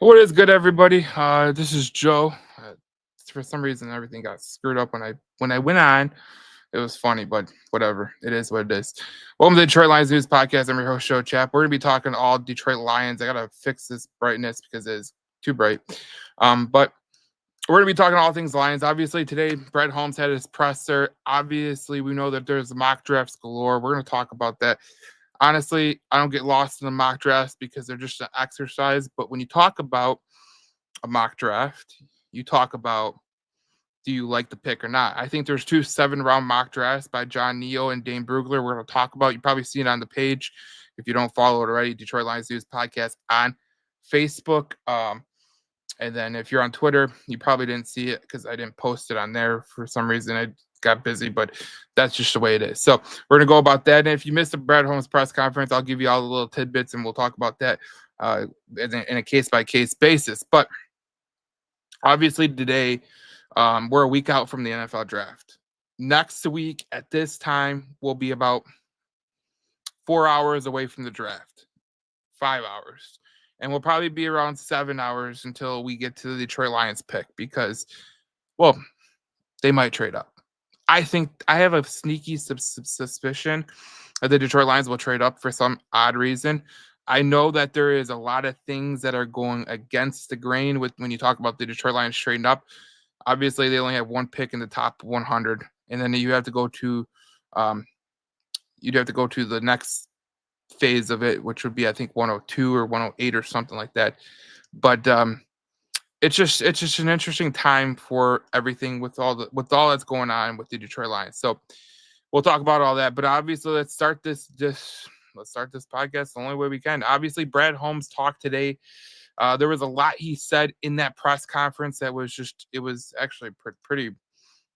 What is good, everybody? This is Joe. For some reason, everything got screwed up when I went on. It was funny, but whatever. It is what it is. Welcome to the Detroit Lions News Podcast. I'm your host, Joe Chap. We're gonna be talking all Detroit Lions. I gotta fix this brightness because it is too bright. But we're gonna be talking all things Lions. Obviously, today Brett Holmes had his presser. Obviously, we know that there's mock drafts galore. We're gonna talk about that. Honestly, I don't get lost in the mock drafts because they're just an exercise. But when you talk about a mock draft, you talk about, do you like the pick or not? I think there's two 7-round mock drafts by John Neo and Dane Brugler. We're going to talk about. You probably see it on the page if you don't follow it already. Detroit Lions News Podcast on Facebook. And then if you're on Twitter, you probably didn't see it because I didn't post it on there for some reason. I got busy, but that's just the way it is. So we're going to go about that. And if you missed the Brad Holmes press conference, I'll give you all the little tidbits and we'll talk about that in a case-by-case basis. But obviously today, we're a week out from the NFL draft. Next week at this time, we'll be about 4 hours away from the draft, 5 hours. And we'll probably be around 7 hours until we get to the Detroit Lions pick because, well, they might trade up. I think I have a sneaky suspicion that the Detroit Lions will trade up for some odd reason. I know that there is a lot of things that are going against the grain with when you talk about the Detroit Lions trading up. Obviously, they only have one pick in the top 100, and then you have to go to, the next phase of it, which would be I think 102 or 108 or something like that. But it's just an interesting time for everything with all that's going on with the Detroit Lions. So we'll talk about all that. But obviously, let's start this podcast the only way we can. Obviously, Brad Holmes talked today. There was a lot he said in that press conference that was it was actually pretty. It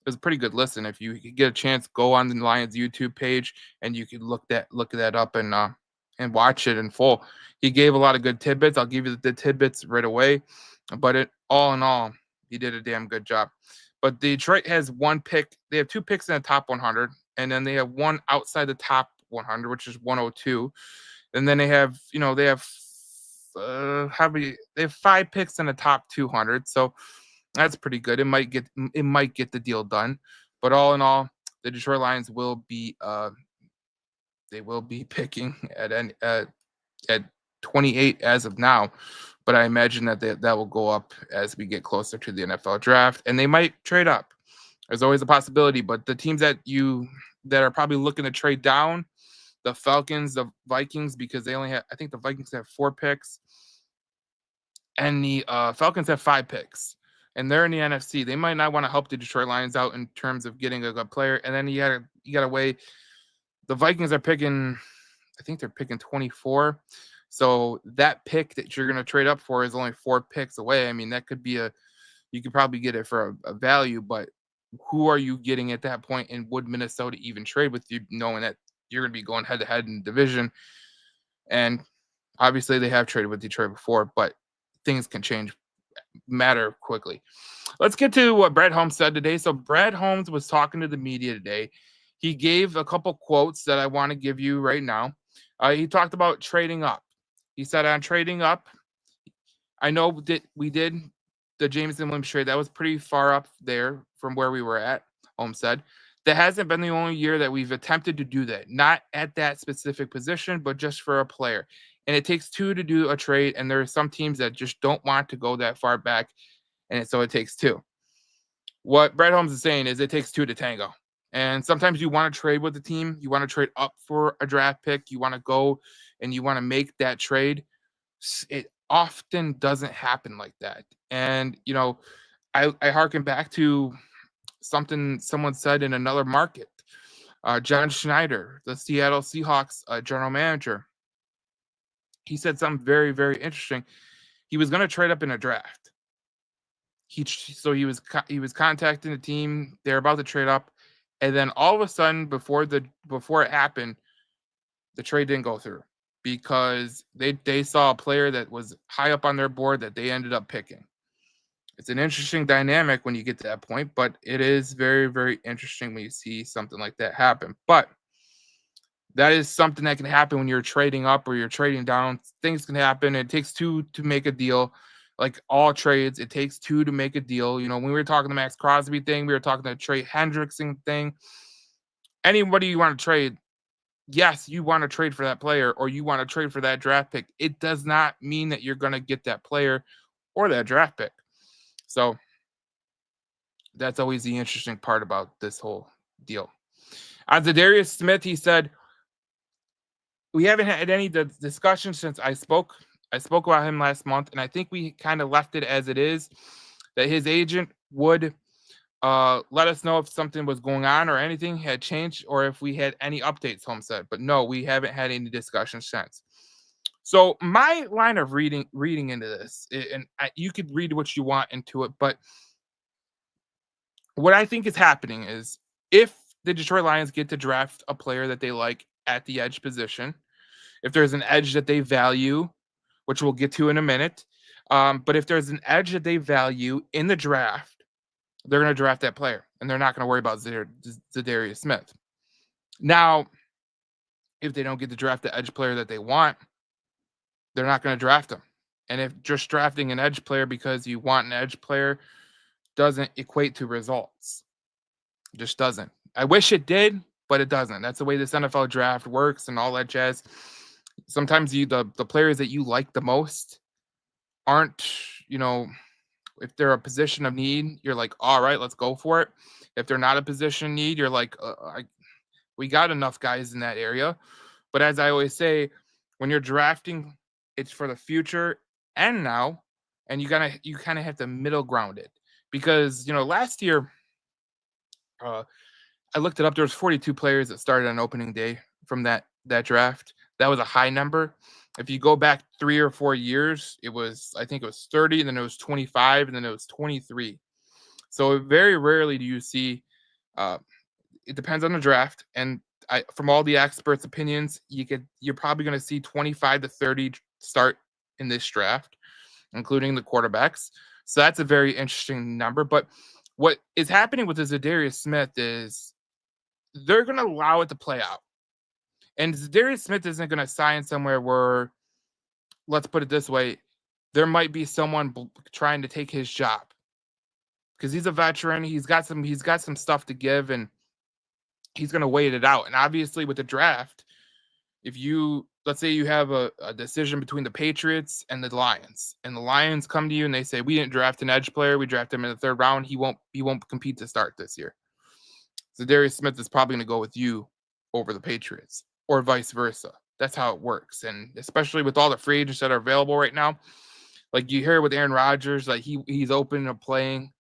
was a pretty good listen. If you get a chance, go on the Lions YouTube page and you could look that up and watch it in full. He gave a lot of good tidbits. I'll give you the tidbits right away. But all in all, he did a damn good job. But Detroit has one pick. They have two picks in the top 100, and then they have one outside the top 100, which is 102. And then they have they have 5 picks in the top 200. So that's pretty good. It might get the deal done. But all in all, the Detroit Lions will be picking at 28 as of now. But I imagine that will go up as we get closer to the NFL draft, and they might trade up. There's always a possibility, but the teams that are probably looking to trade down, the Falcons, the Vikings, because I think the Vikings have 4 picks, and the Falcons have 5 picks, and they're in the NFC. They might not want to help the Detroit Lions out in terms of getting a good player, and then you got to weigh. The Vikings are picking, I think they're picking 24. So that pick that you're going to trade up for is only 4 picks away. I mean, that could be you could probably get it for a value, but who are you getting at that point? And would Minnesota even trade with you, knowing that you're going to be going head to head in the division? And obviously they have traded with Detroit before, but things can matter quickly. Let's get to what Brad Holmes said today. So Brad Holmes was talking to the media today. He gave a couple quotes that I want to give you right now. He talked about trading up. He said, on trading up, I know that we did the Jameson Williams trade. That was pretty far up there from where we were at, Holmes said. That hasn't been the only year that we've attempted to do that. Not at that specific position, but just for a player. And it takes 2 to do a trade, and there are some teams that just don't want to go that far back, and so it takes 2. What Brad Holmes is saying is it takes 2 to tango. And sometimes you want to trade with the team. You want to trade up for a draft pick. You want to go and you want to make that trade. It often doesn't happen like that. And, I harken back to something someone said in another market. John Schneider, the Seattle Seahawks general manager, he said something very, very interesting. He was going to trade up in a draft. He was contacting the team. They're about to trade up. And then all of a sudden, before it happened, the trade didn't go through because they saw a player that was high up on their board that they ended up picking. It's an interesting dynamic when you get to that point, but it is very, very interesting when you see something like that happen. But that is something that can happen when you're trading up or you're trading down. Things can happen. It takes 2 to make a deal. like all trades, it takes two to make a deal. You know, when we were talking the Max Crosby thing, we were talking the Trey Hendrickson thing. Anybody you want to trade, yes, you want to trade for that player or you want to trade for that draft pick. It does not mean that you're going to get that player or that draft pick. So that's always the interesting part about this whole deal. On Zadarius Smith, he said, we haven't had any discussion since I spoke about him last month, and I think we kind of left it as it is, that his agent would let us know if something was going on or anything had changed or if we had any updates, Holmes said. But no, we haven't had any discussion since. So my line of reading into this, and you could read what you want into it, but what I think is happening is if the Detroit Lions get to draft a player that they like at the edge position, if there's an edge that they value, which we'll get to in a minute, but if there's an edge that they value in the draft, they're going to draft that player, and they're not going to worry about Zadarius Smith. Now, if they don't get to draft the edge player that they want, they're not going to draft him. And if just drafting an edge player because you want an edge player doesn't equate to results, it just doesn't. I wish it did, but it doesn't. That's the way this NFL draft works and all that jazz. Sometimes the players that you like the most aren't, if they're a position of need, you're like, all right, let's go for it. If they're not a position of need, you're like, we got enough guys in that area. But as I always say, when you're drafting, it's for the future and now, and you kind of have to middle ground it, because last year, I looked it up. There was 42 players that started on opening day from that draft. That was a high number. If you go back 3 or 4 years, I think it was 30, and then it was 25, and then it was 23. So very rarely do you see. It depends on the draft, and from all the experts' opinions, you're probably going to see 25 to 30 start in this draft, including the quarterbacks. So that's a very interesting number. But what is happening with the Zadarius Smith is they're going to allow it to play out. And Zadarius Smith isn't going to sign somewhere where, let's put it this way, there might be someone trying to take his job, because he's a veteran. He's got some stuff to give, and he's going to wait it out. And obviously with the draft, let's say you have a decision between the Patriots and the Lions, and the Lions come to you and they say, we didn't draft an edge player. We drafted him in the 3rd round. He won't compete to start this year. Zadarius Smith is probably going to go with you over the Patriots, or vice versa. That's how it works. And especially with all the free agents that are available right now, like you hear with Aaron Rodgers, like he's open to playing,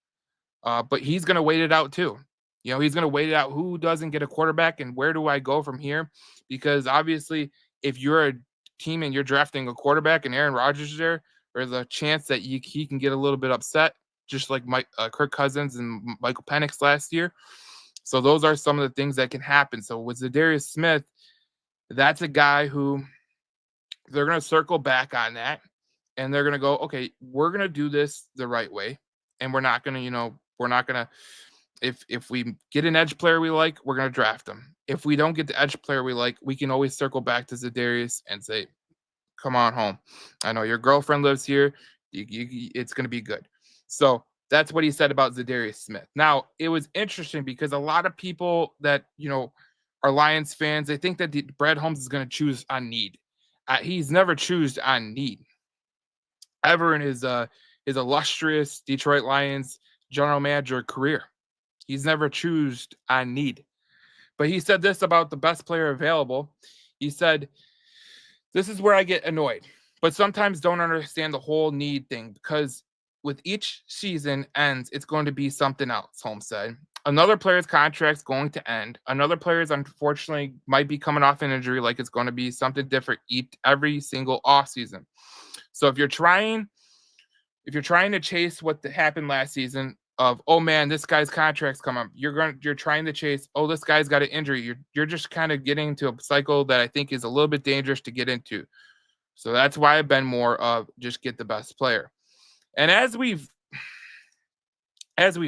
but he's going to wait it out too. He's going to wait it out. Who doesn't get a quarterback, and where do I go from here? Because obviously, if you're a team and you're drafting a quarterback and Aaron Rodgers is there's a chance that he can get a little bit upset, just like Kirk Cousins and Michael Penix last year. So those are some of the things that can happen. So with Zadarius Smith, that's a guy who they're going to circle back on that, and they're going to go, okay, we're going to do this the right way, and we're not going to, if we get an edge player we like, we're going to draft him. If we don't get the edge player we like, we can always circle back to Zadarius and say, come on home. I know your girlfriend lives here. It's going to be good. So that's what he said about Zadarius Smith. Now, it was interesting because a lot of people that, are Lions fans, they think that Brad Holmes is going to choose on need. He's never choosed on need ever in his illustrious Detroit Lions general manager career. He's never choosed on need. But he said this about the best player available. He said, this is where I get annoyed, but sometimes don't understand the whole need thing, because with each season ends, it's going to be something else, Holmes said. Another player's contract's going to end. Another player's, unfortunately, might be coming off an injury, like it's going to be something different every single offseason. So if you're trying to chase what happened last season of, oh man, this guy's contract's come up, you're trying to chase, oh, this guy's got an injury. You're just kind of getting into a cycle that I think is a little bit dangerous to get into. So that's why I've been more of just get the best player. And as we've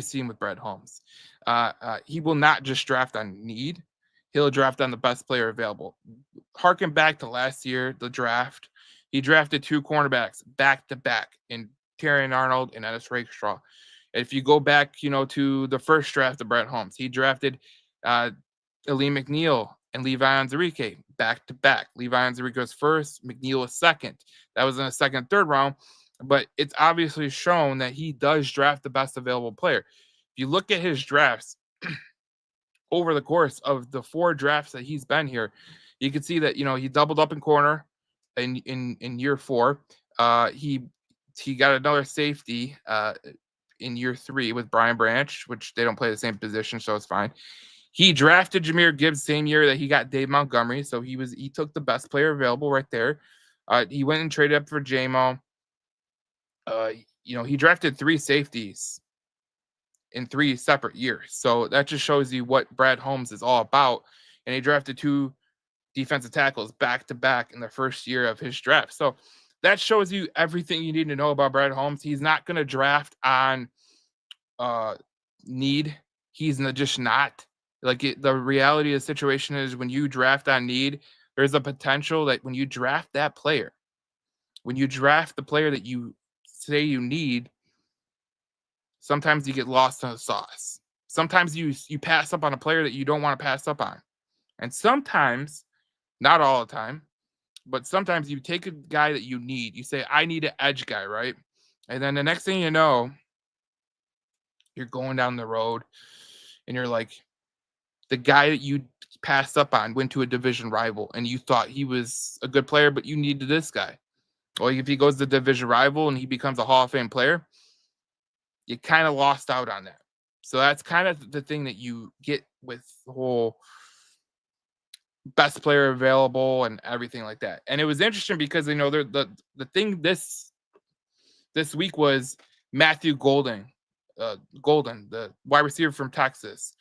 seen with Brad Holmes, he will not just draft on need. He'll draft on the best player available. Harken back to last year, the draft. He drafted 2 cornerbacks back to back in Terrion Arnold, and Ennis Rakestraw. If you go back, to the first draft of Brett Holmes, he drafted Aleem McNeil and Levi Onwuzurike back to back. Levi Onwuzurike was first, McNeil was second. That was in the second, third round, but it's obviously shown that he does draft the best available player. If you look at his drafts over the course of the 4 drafts that he's been here, you can see that he doubled up in corner in year 4. He got another safety in year 3 with Brian Branch, which they don't play the same position, so it's fine. He drafted Jahmyr Gibbs same year that he got Dave Montgomery, so he took the best player available right there. He went and traded up for JMO. He drafted 3 safeties in 3 separate years, so that just shows you what Brad Holmes is all about. And he drafted 2 defensive tackles back to back in the first year of his draft. So that shows you everything you need to know about Brad Holmes. He's not going to draft on need. He's just not. The reality of the situation is when you draft on need, there's a potential that when you draft that player, when you draft the player that you say you need, sometimes you get lost in the sauce. Sometimes you pass up on a player that you don't want to pass up on. And sometimes, not all the time, but sometimes you take a guy that you need. You say, I need an edge guy, right? And then the next thing you know, you're going down the road and you're like, the guy that you passed up on went to a division rival and you thought he was a good player, but you needed this guy. Well, if he goes to the division rival and he becomes a Hall of Fame player, you kind of lost out on that. So that's kind of the thing that you get with the whole best player available and everything like that. And it was interesting because the thing this week was Matthew Golden, the wide receiver from Texas.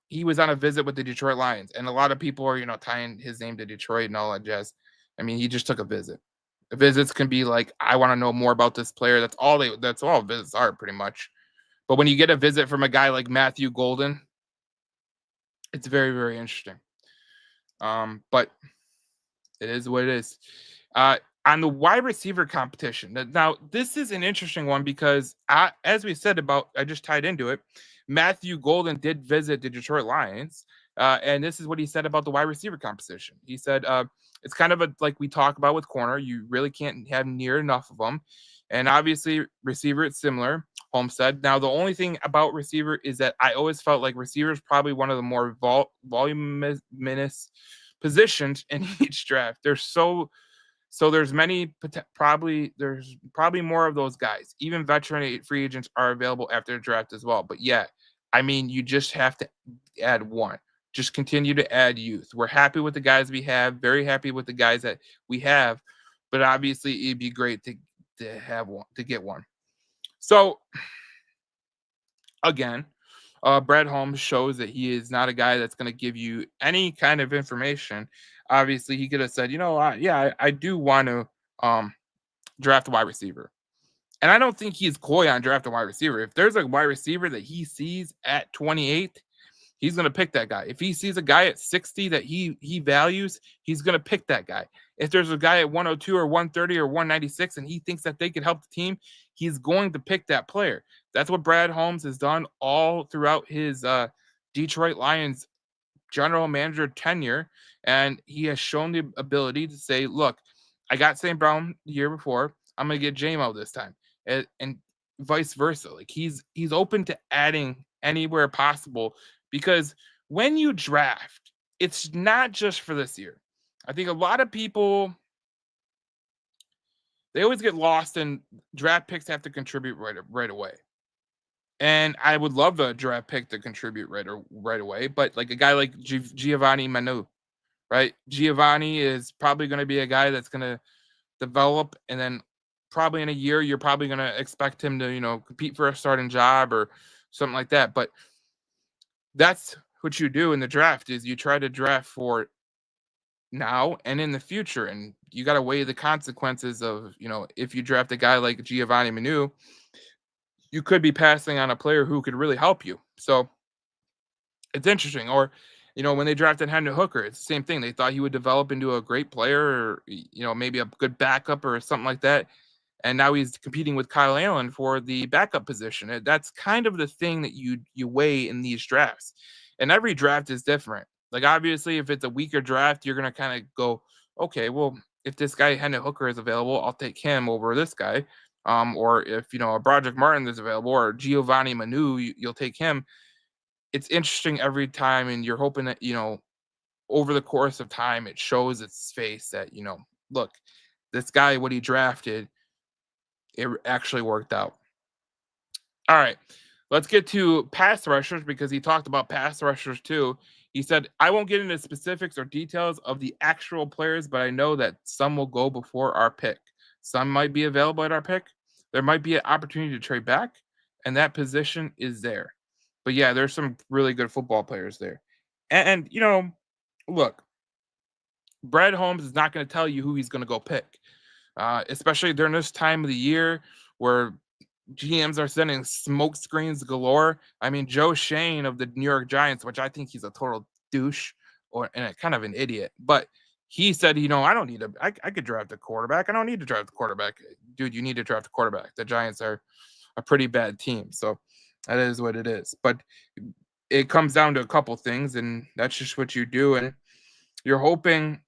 He was on a visit with the Detroit Lions, and a lot of people are tying his name to Detroit and all that jazz. I mean, he just took a visit. Visits can be like, I want to know more about this player. That's all visits are, pretty much. But when you get a visit from a guy like Matthew Golden, it's very, very interesting. But it is what it is. On the wide receiver competition, now this is an interesting one because as we said I just tied into it, Matthew Golden did visit the Detroit Lions, and this is what he said about the wide receiver competition. He said, it's kind of like we talk about with corner. You really can't have near enough of them. And obviously, receiver, it's similar, Holmes said. Now, the only thing about receiver is that I always felt like receiver is probably one of the more voluminous positions in each draft. There's probably more of those guys. Even veteran free agents are available after the draft as well. But yeah, I mean, you just have to add one. Just continue to add youth. We're happy with the guys we have, very happy with the guys that we have, but obviously it'd be great to have one, to get one. So again, Brad Holmes shows that he is not a guy that's going to give you any kind of information. Obviously, he could have said, I do want to draft a wide receiver. And I don't think he's coy on drafting a wide receiver. If there's a wide receiver that he sees at 28, he's going to pick that guy. If he sees a guy at 60 that he values, he's going to pick that guy. If there's a guy at 102 or 130 or 196 and he thinks that they could help the team, he's going to pick that player. That's what Brad Holmes has done all throughout his Detroit Lions general manager tenure. And he has shown the ability to say, look, I got St. Brown the year before. I'm going to get JMO this time. And vice versa. Like he's open to adding anywhere possible, because when you draft, it's not just for this year. I think a lot of people, they always get lost in draft picks have to contribute right away. And I would love a draft pick to contribute right away, but like a guy like Giovanni Manu, right? Giovanni is probably going to be a guy that's going to develop, and then probably in a year, you're probably going to expect him to, compete for a starting job or something like that. But that's what you do in the draft, is you try to draft for now and in the future. And you got to weigh the consequences of, if you draft a guy like Giovanni Manu, you could be passing on a player who could really help you. So it's interesting. Or, when they drafted Hendon Hooker, it's the same thing. They thought he would develop into a great player, or, maybe a good backup or something like that. and now he's competing with Kyle Allen for the backup position. That's kind of the thing that you weigh in these drafts, and every draft is different. Like obviously, if it's a weaker draft, you're gonna kind of go, okay, well, if this guy Hendon Hooker is available, I'll take him over this guy. Or if a Broderick Martin is available or Giovanni Manu, you'll take him. It's interesting every time, and you're hoping that over the course of time it shows its face that look, this guy, what he drafted, it actually worked out. All right, let's get to pass rushers because he talked about pass rushers too. He said, I won't get into specifics or details of the actual players, but I know that some will go before our pick. Some might be available at our pick. There might be an opportunity to trade back, and that position is there. But yeah, there's some really good football players there. And look, Brad Holmes is not going to tell you who he's going to go pick, especially during this time of the year where GMs are sending smoke screens galore. I mean, Joe Shane of the New York Giants, which I think he's a total douche and a kind of an idiot, but he said, I don't need I could draft a quarterback. I don't need to draft a quarterback. Dude, you need to draft a quarterback. The Giants are a pretty bad team. So that is what it is. But it comes down to a couple things, and that's just what you do. And you're hoping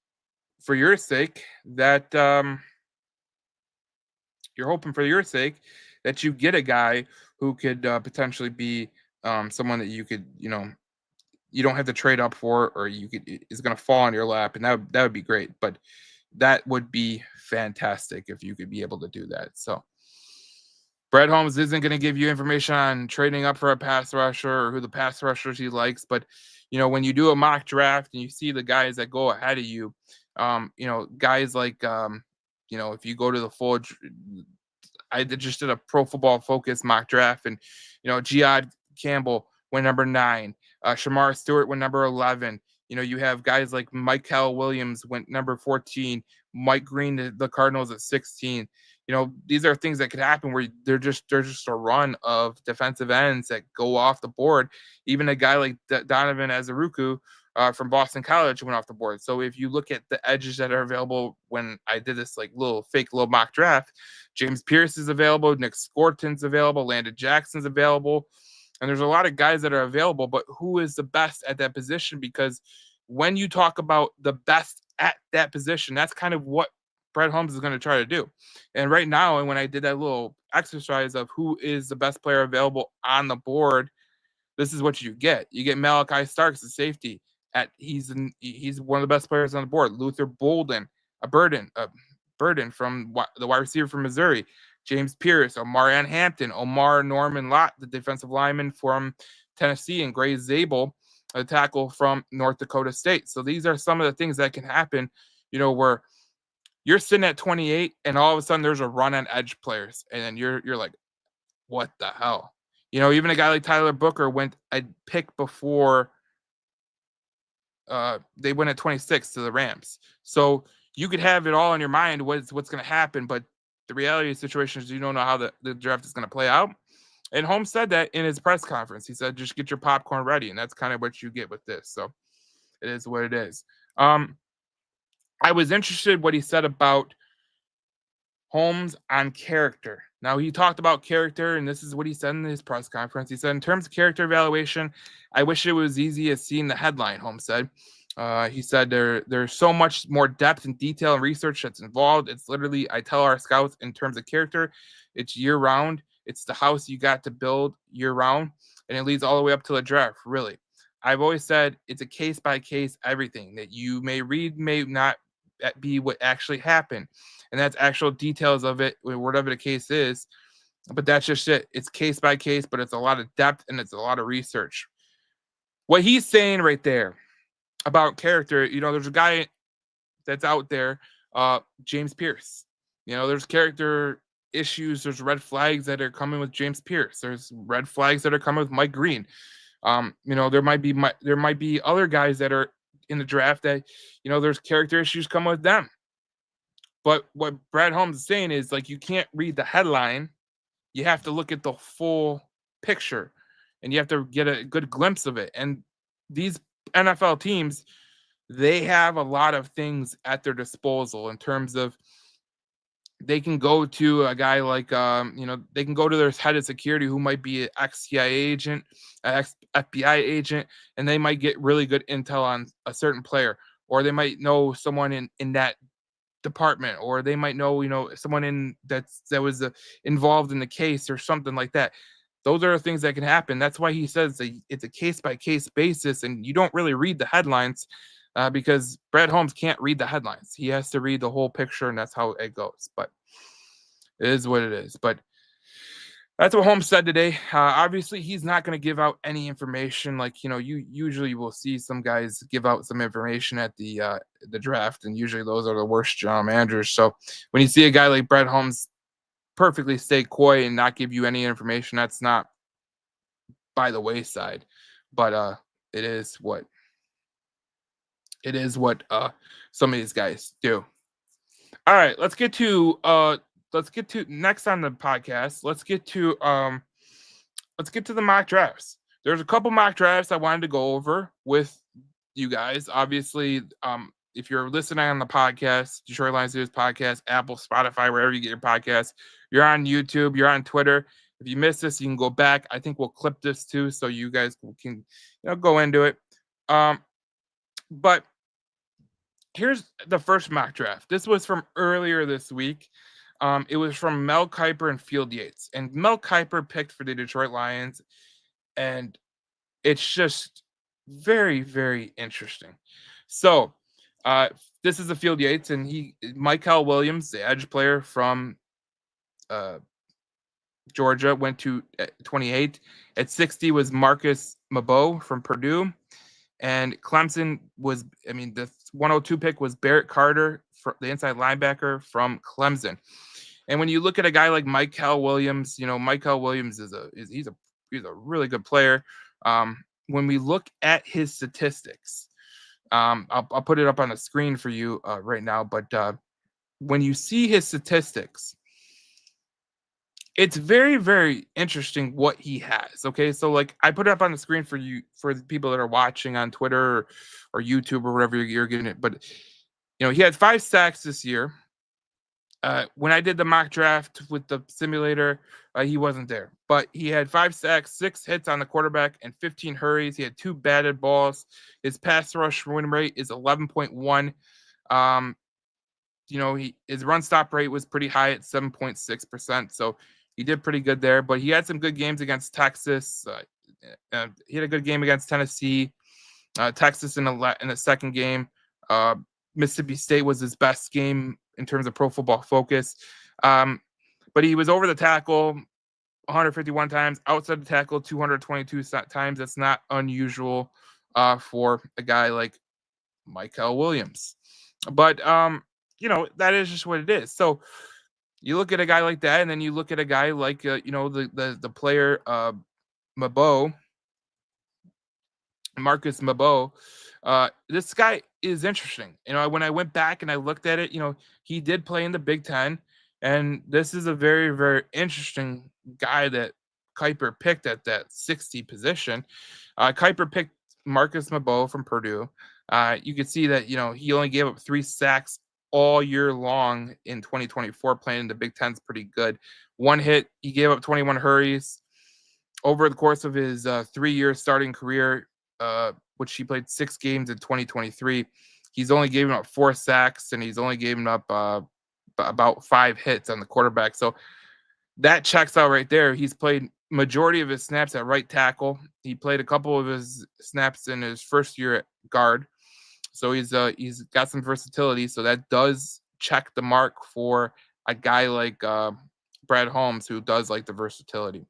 for your sake that you get a guy who could potentially be someone that you could, you don't have to trade up for, or is going to fall in your lap, and that would be great. But that would be fantastic if you could be able to do that. So Brett Holmes isn't going to give you information on trading up for a pass rusher or who the pass rushers he likes, but when you do a mock draft and you see the guys that go ahead of you, guys like if you go to the full. I just did a Pro Football Focus mock draft, and Jihad Campbell went number 9, Shamar Stewart went number 11. You have guys like Michael Williams went number 14, Mike Green, the Cardinals at 16. These are things that could happen where they're just a run of defensive ends that go off the board. Even a guy like Donovan Azuruku from Boston College went off the board. So if you look at the edges that are available, when I did this little mock draft, James Pierce is available, Nick Scorton's available, Landon Jackson's available, and there's a lot of guys that are available. But who is the best at that position? Because when you talk about the best at that position, that's kind of what Brett Holmes is going to try to do. And right now, and when I did that little exercise of who is the best player available on the board, this is what you get. You get Malachi Starks, the safety. He's one of the best players on the board. Luther Burden from the wide receiver from Missouri. James Pierce, Omarion Hampton, Omar Norman Lott, the defensive lineman from Tennessee, and Gray Zabel, a tackle from North Dakota State. So these are some of the things that can happen, where you're sitting at 28 and all of a sudden there's a run on edge players. And then you're like, what the hell? Even a guy like Tyler Booker went a pick before they went at 26 to the Rams. So you could have it all in your mind what's going to happen, but the reality of the situation is you don't know how the draft is going to play out. And Holmes said that in his press conference. He said, just get your popcorn ready. And that's kind of what you get with this. So it is what it is. I was interested what he said about Holmes on character. Now, he talked about character, and this is what he said in his press conference. He said, in terms of character evaluation, I wish it was easy as seeing the headline, Holmes said. He said there's so much more depth and detail and research that's involved. It's literally, I tell our scouts, in terms of character, it's year-round. It's the house you got to build year-round, and it leads all the way up to the draft, really. I've always said it's a case-by-case everything that you may read may not be what actually happened. And that's actual details of it, whatever the case is. But that's just it. It's case by case, but it's a lot of depth and it's a lot of research. What he's saying right there about character, there's a guy that's out there, James Pierce. There's character issues. There's red flags that are coming with James Pierce. There's red flags that are coming with Mike Green. There might be other guys that are in the draft that, there's character issues coming with them. But what Brad Holmes is saying is, you can't read the headline. You have to look at the full picture, and you have to get a good glimpse of it. And these NFL teams, they have a lot of things at their disposal in terms of they can go to a guy like they can go to their head of security who might be an ex-CIA agent, an ex-FBI agent, and they might get really good intel on a certain player, or they might know someone in that department, or they might know someone that was involved in the case or something like that. Those are the things that can happen. That's why he says that it's a case by case basis, and you don't really read the headlines because Brad Holmes can't read the headlines. He has to read the whole picture, and that's how it goes. But it is what it is. But that's what Holmes said today. Obviously, he's not going to give out any information. Like you usually will see some guys give out some information at the draft, and usually those are the worst general managers. So when you see a guy like Brett Holmes perfectly stay coy and not give you any information, that's not by the wayside. But it is what some of these guys do. All right, let's get to next on the podcast. Let's get to the mock drafts. There's a couple mock drafts I wanted to go over with you guys. Obviously, if you're listening on the podcast, Detroit Lions News podcast, Apple, Spotify, wherever you get your podcasts, you're on YouTube, you're on Twitter. If you missed this, you can go back. I think we'll clip this too, so you guys can go into it. But here's the first mock draft. This was from earlier this week. It was from Mel Kiper and Field Yates. And Mel Kiper picked for the Detroit Lions. And it's just very, very interesting. So this is a Field Yates, and Michael Williams, the edge player from Georgia, went to 28. At 60 was Marcus Mabo from Purdue. And Clemson was, the 102 pick was Barrett Carter, the inside linebacker from Clemson. And when you look at a guy like Michael Williams, Michael Williams he's a really good player. When we look at his statistics, I'll put it up on the screen for you right now. But when you see his statistics, it's very, very interesting what he has. Okay, so like I put it up on the screen for you, for the people that are watching on Twitter or YouTube or whatever you're getting it. But he had 5 sacks this year. When I did the mock draft with the simulator, he wasn't there. But he had 5 sacks, 6 hits on the quarterback, and 15 hurries. He had 2 batted balls. His pass rush win rate is 11.1. His run stop rate was pretty high at 7.6%. So he did pretty good there. But he had some good games against Texas. He had a good game against Tennessee. Texas in the second game. Mississippi State was his best game in terms of Pro Football Focus. But he was over the tackle 151 times, outside the tackle 222 times. That's not unusual for a guy like Michael Williams. But that is just what it is. So you look at a guy like that, and then you look at a guy like the player Mabo, Marcus Mabo. This guy is interesting. When I went back and I looked at it, he did play in the Big Ten, and this is a very, very interesting guy that Kiper picked at that 60 position. Kiper picked Marcus Mabo from Purdue. You could see that, he only gave up 3 sacks all year long in 2024, playing in the Big Ten's pretty good. 1 hit, he gave up 21 hurries. Over the course of his 3-year starting career, which he played 6 games in 2023, he's only given up 4 sacks, and he's only given up about 5 hits on the quarterback. So that checks out right there. He's played majority of his snaps at right tackle. He played a couple of his snaps in his first year at guard. So he's got some versatility. So that does check the mark for a guy like Brad Holmes, who does like the versatility.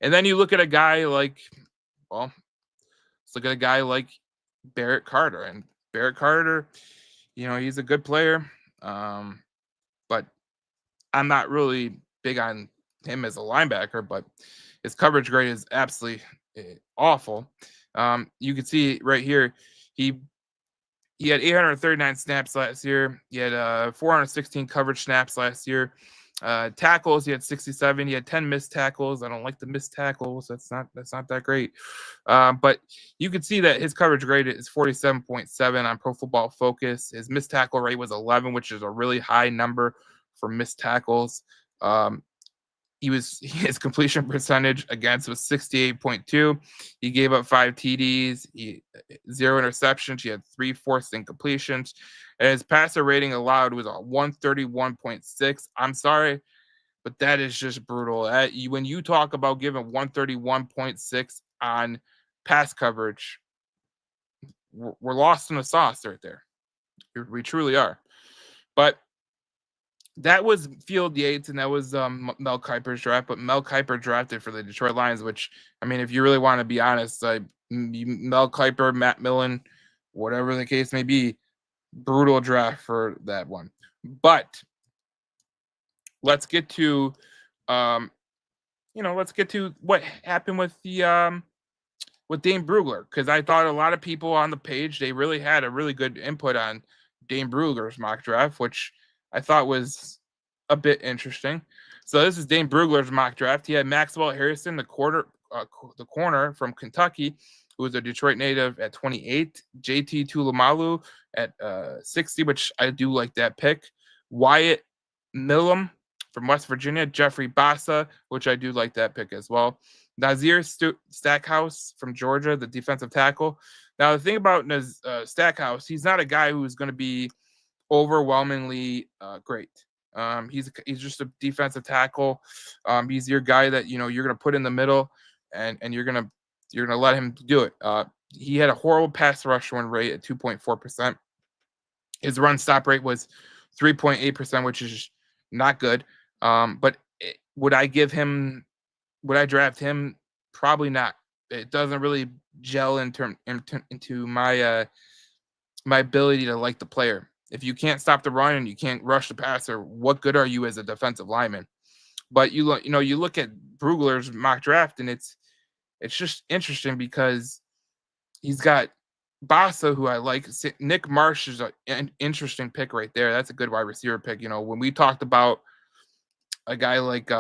And then you look at a guy like, let's look at a guy like Barrett Carter. And Barrett Carter, he's a good player, but I'm not really big on him as a linebacker, but his coverage grade is absolutely awful. You can see right here, he had 839 snaps last year. He had 416 coverage snaps last year. Tackles, he had 67. He had 10 missed tackles. I don't like the missed tackles. That's not that great. But you could see that his coverage grade is 47.7 on Pro Football Focus. His missed tackle rate was 11, which is a really high number for missed tackles. Um, his completion percentage against was 68.2. He gave up 5 TDs, 0 interceptions. He had 3 forced incompletions. And his passer rating allowed was a 131.6. I'm sorry, but that is just brutal. When you talk about giving 131.6 on pass coverage, we're lost in the sauce right there. We truly are. But that was Field Yates, and that was Mel Kiper's draft. But Mel Kiper drafted for the Detroit Lions, which, I mean, if you really want to be honest, Mel Kiper, Matt Millen, whatever the case may be, brutal draft for that one. But let's get to, let's get to what happened with the with Dane Brugler, because I thought a lot of people on the page, they really had a really good input on Dane Brugler's mock draft, which I thought was a bit interesting. So this is Dane Brugler's mock draft. He had Maxwell Harrison, the corner from Kentucky, who was a Detroit native at 28. JT Tuilamola at 60, which I do like that pick. Wyatt Millam from West Virginia. Jeffrey Bassa, which I do like that pick as well. Nazir Stackhouse from Georgia, the defensive tackle. Now, the thing about Stackhouse, he's not a guy who's going to be overwhelmingly great. He's just a defensive tackle. He's your guy that you're going to put in the middle, and you're going to let him do it. He had a horrible pass rush win rate at 2.4%. His run stop rate was 3.8%, which is not good. But would I draft him? Probably not. It doesn't really gel into my my ability to like the player. If you can't stop the run and you can't rush the passer, what good are you as a defensive lineman? But you look at Brugler's mock draft, and it's just interesting because he's got Bassa, who I like. Nick Marsh is an interesting pick right there. That's a good wide receiver pick. When we talked about a guy like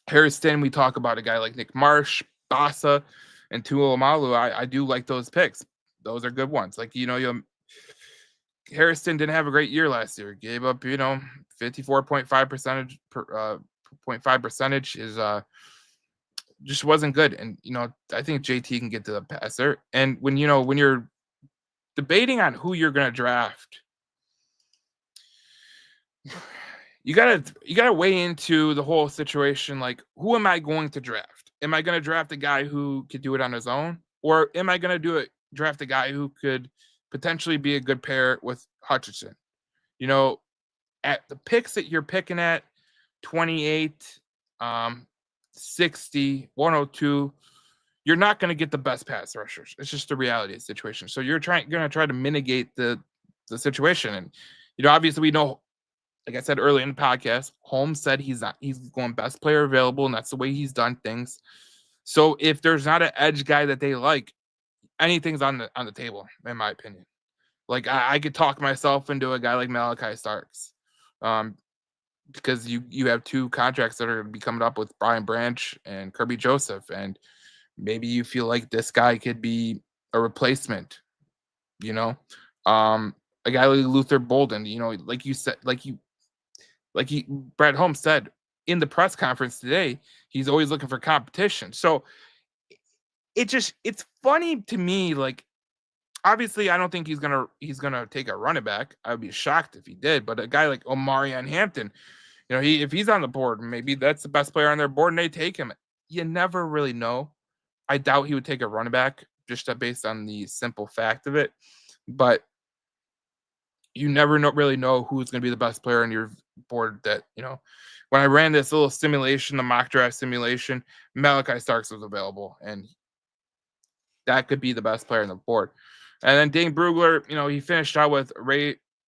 Harrison, we talk about a guy like Nick Marsh, Bassa, and Tuilamola. I do like those picks. Those are good ones. Like, Harrison didn't have a great year last year. Gave up, 54.5 percentage per 0.5 percentage is just wasn't good. And I think JT can get to the passer. And when you're debating on who you're gonna draft, you gotta weigh into the whole situation. Like, who am I going to draft? Am I gonna draft a guy who could do it on his own, or am I gonna draft a guy who could potentially be a good pair with Hutchinson? At the picks that you're picking at 28, 60, 102, you're not going to get the best pass rushers. It's just the reality of the situation. So you're going to try to mitigate the situation. And, obviously we know, like I said earlier in the podcast, Holmes said he's going best player available, and that's the way he's done things. So if there's not an edge guy that they like, anything's on the table, in my opinion. Like, I could talk myself into a guy like Malachi Starks, because you have 2 contracts that are going to be coming up with Brian Branch and Kirby Joseph, and maybe you feel like this guy could be a replacement. A guy like Luther Bolden, like you said, Brad Holmes said in the press conference today, he's always looking for competition. So it's funny to me. Like, obviously, I don't think he's gonna take a running back. I would be shocked if he did. But a guy like Omarion Hampton, if he's on the board, maybe that's the best player on their board, and they take him. You never really know. I doubt he would take a running back just based on the simple fact of it. But you never really know who's going to be the best player on your board. That when I ran this little simulation, the mock draft simulation, Malachi Starks was available, and that could be the best player on the board. And then Dane Brugler, he finished out with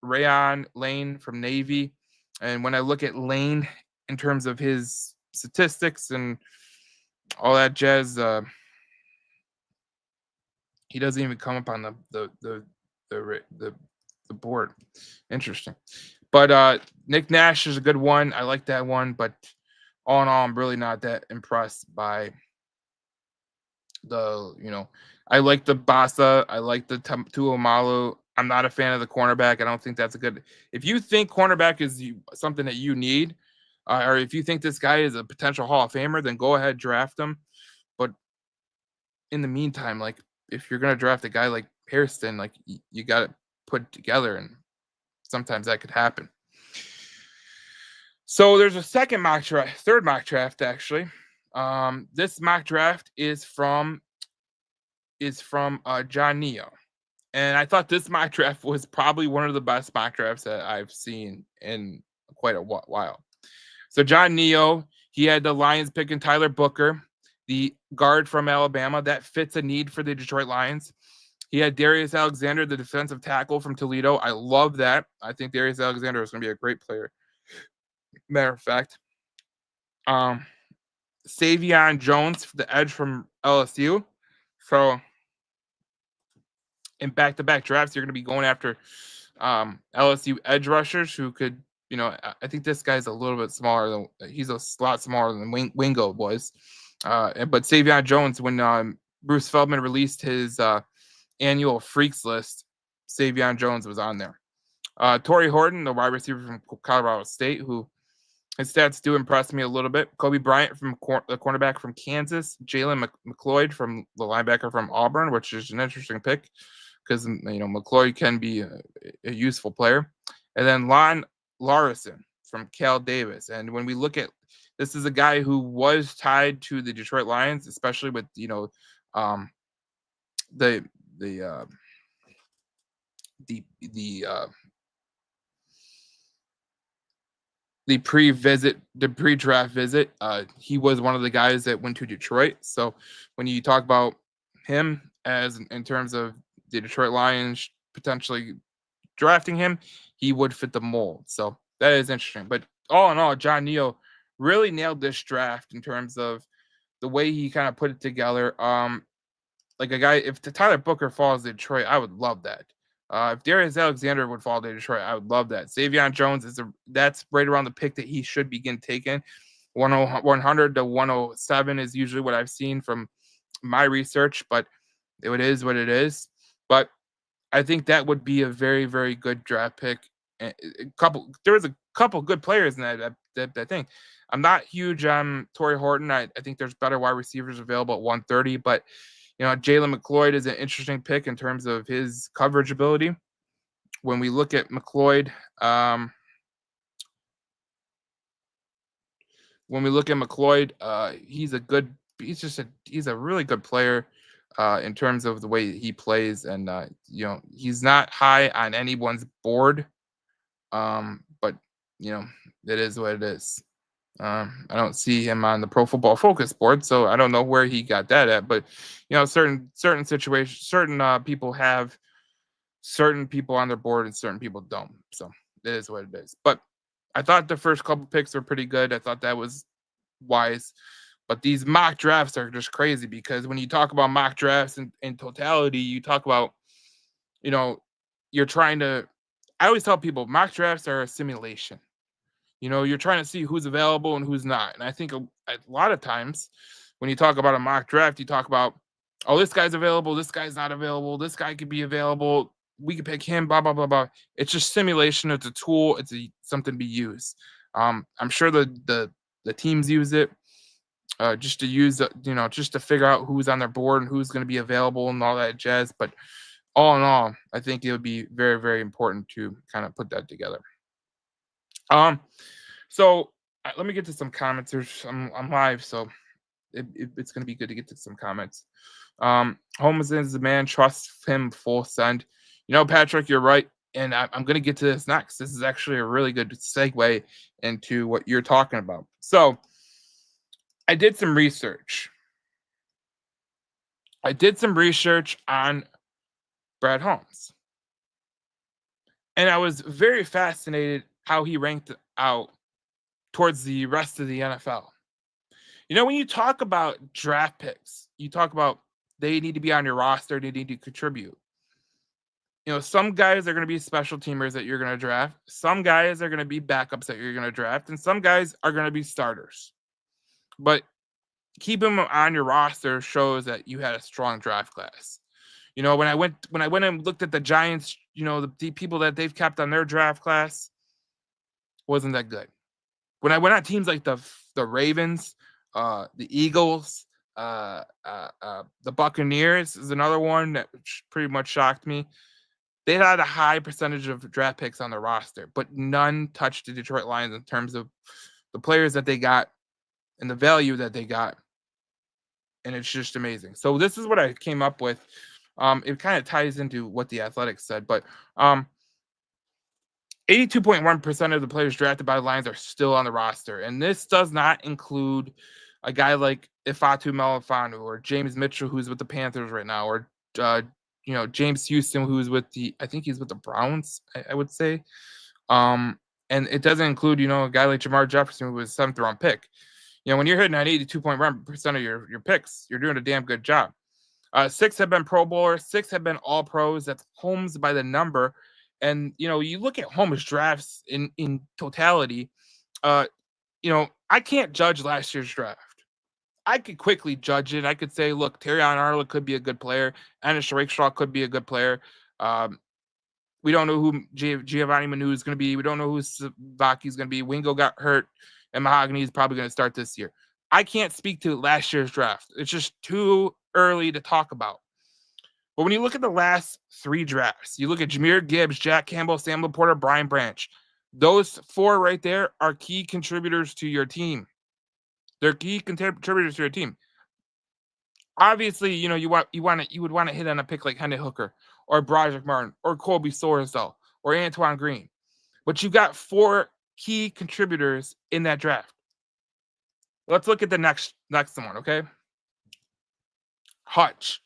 Rayon Lane from Navy. And when I look at Lane in terms of his statistics and all that jazz, he doesn't even come up on the board. Interesting. But Nick Nash is a good one. I like that one, but all in all, I'm really not that impressed by the. I like the Basa. I like the Tuamalu. I'm not a fan of the cornerback. I don't think that's a good. If you think cornerback is something that you need, or if you think this guy is a potential Hall of Famer, then go ahead draft him. But in the meantime, like if you're gonna draft a guy like Hairston, like you got to put it together, and sometimes that could happen. So there's a third mock draft actually. This mock draft is from John Neo, and I thought this mock draft was probably one of the best mock drafts that I've seen in quite a while. So John Neo, he had the Lions picking Tyler Booker, the guard from Alabama. That fits a need for the Detroit Lions. He had Darius Alexander, the defensive tackle from Toledo. I love that. I think Darius Alexander is going to be a great player. Matter of fact, Savion Jones, the edge from LSU. So in back-to-back drafts, you're going to be going after LSU edge rushers who could, I think this guy's a little bit smaller than he's a lot smaller than Wingo was. But Savion Jones, when Bruce Feldman released his annual freaks list, Savion Jones was on there. Torrey Horton, the wide receiver from Colorado State, who his stats do impress me a little bit. Kobe Bryant from the cornerback from Kansas. Jalen McLeod from the linebacker from Auburn, which is an interesting pick because McLeod can be a useful player. And then Lon Larson from Cal Davis. And when we look at this, is a guy who was tied to the Detroit Lions, especially with the pre-draft visit. He was one of the guys that went to Detroit. So when you talk about him as in terms of the Detroit Lions potentially drafting him, he would fit the mold. So that is interesting. But all in all, John Neo really nailed this draft in terms of the way he kind of put it together. Like a guy, if Tyler Booker falls to Detroit, I would love that. If Darius Alexander would fall to Detroit, I would love that. Savion Jones that's right around the pick that he should begin taking. 100 to 107 is usually what I've seen from my research, but it is what it is. But I think that would be a very, very good draft pick. There was a couple good players in that thing. I'm not huge on Torrey Horton. I think there's better wide receivers available at 130, but Jalen McLeod is an interesting pick in terms of his coverage ability. When we look at McLeod, he's a really good player in terms of the way he plays, and he's not high on anyone's board, but it is what it is. I don't see him on the Pro Football Focus board, so I don't know where he got that at. But certain situations, certain people have certain people on their board, and certain people don't. So it is what it is. But I thought the first couple picks were pretty good. I thought that was wise. But these mock drafts are just crazy because when you talk about mock drafts in totality, you talk about, you're trying to. I always tell people mock drafts are a simulation. You're trying to see who's available and who's not. And I think a lot of times when you talk about a mock draft, you talk about, oh, this guy's available, this guy's not available, this guy could be available, we could pick him, blah, blah, blah, blah. It's just simulation. It's a tool. It's something to be used. I'm sure the teams use it just to use, just to figure out who's on their board and who's going to be available and all that jazz. But all in all, I think it would be very, very important to kind of put that together. So let me get to some comments. I'm live, so it's going to be good to get to some comments. Holmes is the man. Trust him full send. Patrick, you're right, and I'm going to get to this next. This is actually a really good segue into what you're talking about. So I did some research. On Brad Holmes, and I was very fascinated how he ranked out towards the rest of the NFL. When you talk about draft picks, you talk about they need to be on your roster, they need to contribute. some guys are going to be special teamers that you're going to draft. Some guys are going to be backups that you're going to draft, and some guys are going to be starters. But keeping them on your roster shows that you had a strong draft class. When I went and looked at the Giants, the people that they've kept on their draft class wasn't that good. When I went on teams like the Ravens, the Eagles, the Buccaneers is another one that pretty much shocked me. They had a high percentage of draft picks on the roster, but none touched the Detroit Lions in terms of the players that they got and the value that they got. And it's just amazing. So this is what I came up with. It kind of ties into what the Athletics said, but 82.1% of the players drafted by the Lions are still on the roster. And this does not include a guy like Ifeatu Melifonwu or James Mitchell, who's with the Panthers right now, or James Houston, who's I think he's with the Browns, I would say. And it doesn't include, a guy like Jamar Jefferson, who was a 7th round pick. When you're hitting at 82.1% of your picks, you're doing a damn good job. 6 have been Pro Bowlers, 6 have been All Pros. That's Holmes by the number. And, you look at Holmes drafts in totality, I can't judge last year's draft. I could quickly judge it. I could say, look, Terrion Arnold could be a good player. Anish Rakestraw could be a good player. We don't know who Giovanni Manu is going to be. We don't know who Savaki is going to be. Wingo got hurt, and Mahogany is probably going to start this year. I can't speak to last year's draft. It's just too early to talk about. But when you look at the last 3 drafts, you look at Jahmyr Gibbs, Jack Campbell, Sam Laporta, Brian Branch. Those 4 right there are key contributors to your team. They're key contributors to your team. Obviously, you would want to hit on a pick like Hendon Hooker or Broderick Martin or Colby Sorsdal or Antoine Green. But you got 4 key contributors in that draft. Let's look at the next one, okay? Hutch.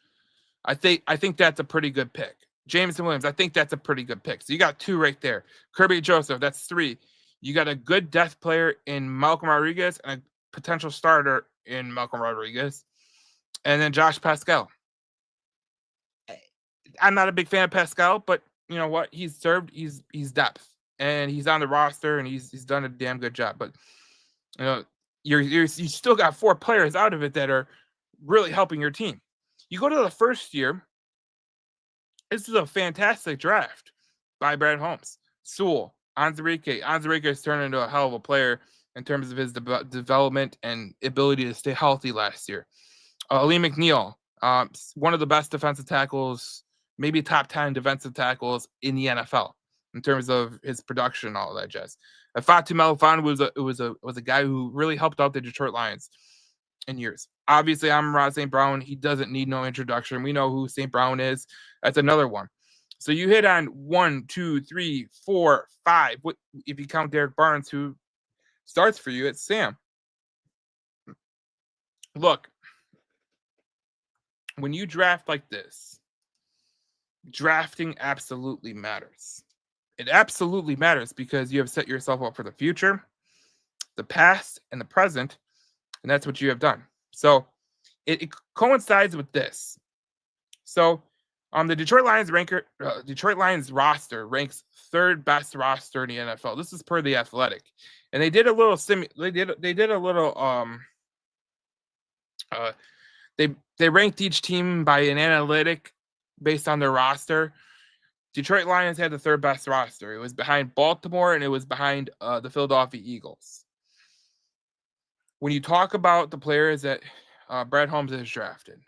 I think that's a pretty good pick. Jameson Williams, I think that's a pretty good pick. So you got 2 right there. Kirby Joseph, that's 3. You got a good depth player in Malcolm Rodriguez and a potential starter in Malcolm Rodriguez. And then Josh Pascal. I'm not a big fan of Pascal, but you know what? He's depth. And he's on the roster and he's done a damn good job. But you still got 4 players out of it that are really helping your team. You go to the first year, this is a fantastic draft by Brad Holmes. Sewell, Onwuzurike. Onwuzurike has turned into a hell of a player in terms of his development and ability to stay healthy last year. Lee McNeil, one of the best defensive tackles, maybe top 10 defensive tackles in the NFL in terms of his production and all that jazz. Ifeatu Melifonwu was a guy who really helped out the Detroit Lions in years. Obviously, Amon-Ra St. Brown, he doesn't need no introduction. We know who St. Brown is. That's another one. So you hit on 1, 2, 3, 4, 5. If you count Derek Barnes, who starts for you, it's Sam. Look, when you draft like this, drafting absolutely matters. It absolutely matters because you have set yourself up for the future, the past, and the present, and that's what you have done. So it coincides with this. So the Detroit Lions roster ranks 3rd best roster in the NFL. This is per the Athletic, and they did a little they ranked each team by an analytic based on their roster. Detroit Lions had the 3rd best roster. It was behind Baltimore and it was behind the Philadelphia Eagles. When you talk about the players that Brad Holmes has drafted,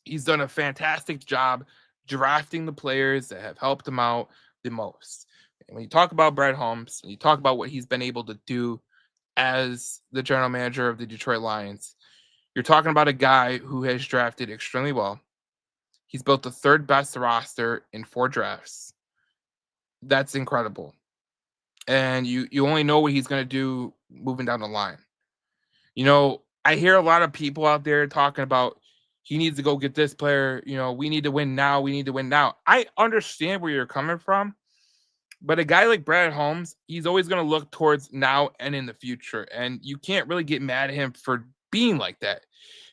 he's done a fantastic job drafting the players that have helped him out the most. And when you talk about Brad Holmes, and you talk about what he's been able to do as the general manager of the Detroit Lions, you're talking about a guy who has drafted extremely well. He's built the 3rd best roster in 4 drafts. That's incredible. And you only know what he's going to do moving down the line. I hear a lot of people out there talking about he needs to go get this player. We need to win now. We need to win now. I understand where you're coming from. But a guy like Brad Holmes, he's always going to look towards now and in the future. And you can't really get mad at him for being like that.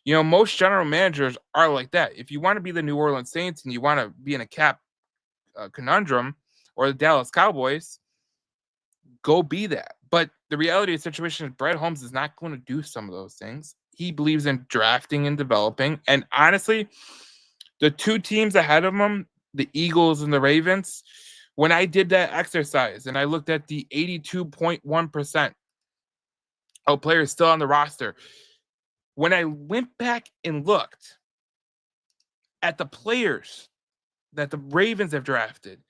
Most general managers are like that. If you want to be the New Orleans Saints and you want to be in a cap conundrum, or the Dallas Cowboys, go be that. But the reality of the situation is Brett Holmes is not going to do some of those things. He believes in drafting and developing. And honestly, the two teams ahead of him, the Eagles and the Ravens, when I did that exercise and I looked at the 82.1% of players still on the roster, when I went back and looked at the players that the Ravens have drafted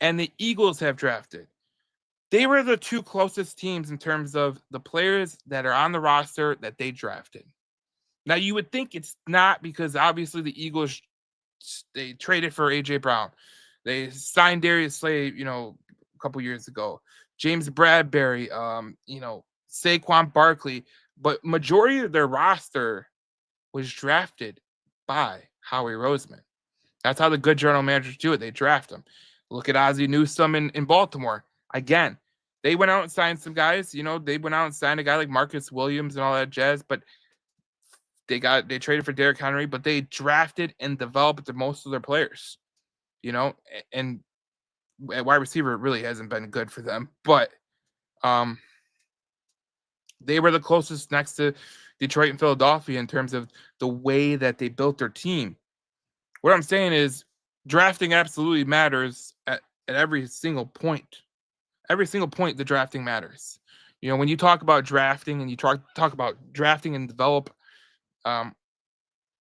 and the Eagles have drafted, they were the two closest teams in terms of the players that are on the roster that they drafted. Now, you would think it's not, because obviously the Eagles, they traded for A.J. Brown. They signed Darius Slay, a couple years ago. James Bradbury, Saquon Barkley. But majority of their roster was drafted by Howie Roseman. That's how the good general managers do it. They draft them. Look at Ozzie Newsome in Baltimore. Again, they went out and signed some guys. They went out and signed a guy like Marcus Williams and all that jazz, but they traded for Derrick Henry, but they drafted and developed most of their players. And at wide receiver, it really hasn't been good for them. But they were the closest next to Detroit and Philadelphia in terms of the way that they built their team. What I'm saying is drafting absolutely matters at every single point. Every single point, the drafting matters. When you talk about drafting and you talk about drafting and develop,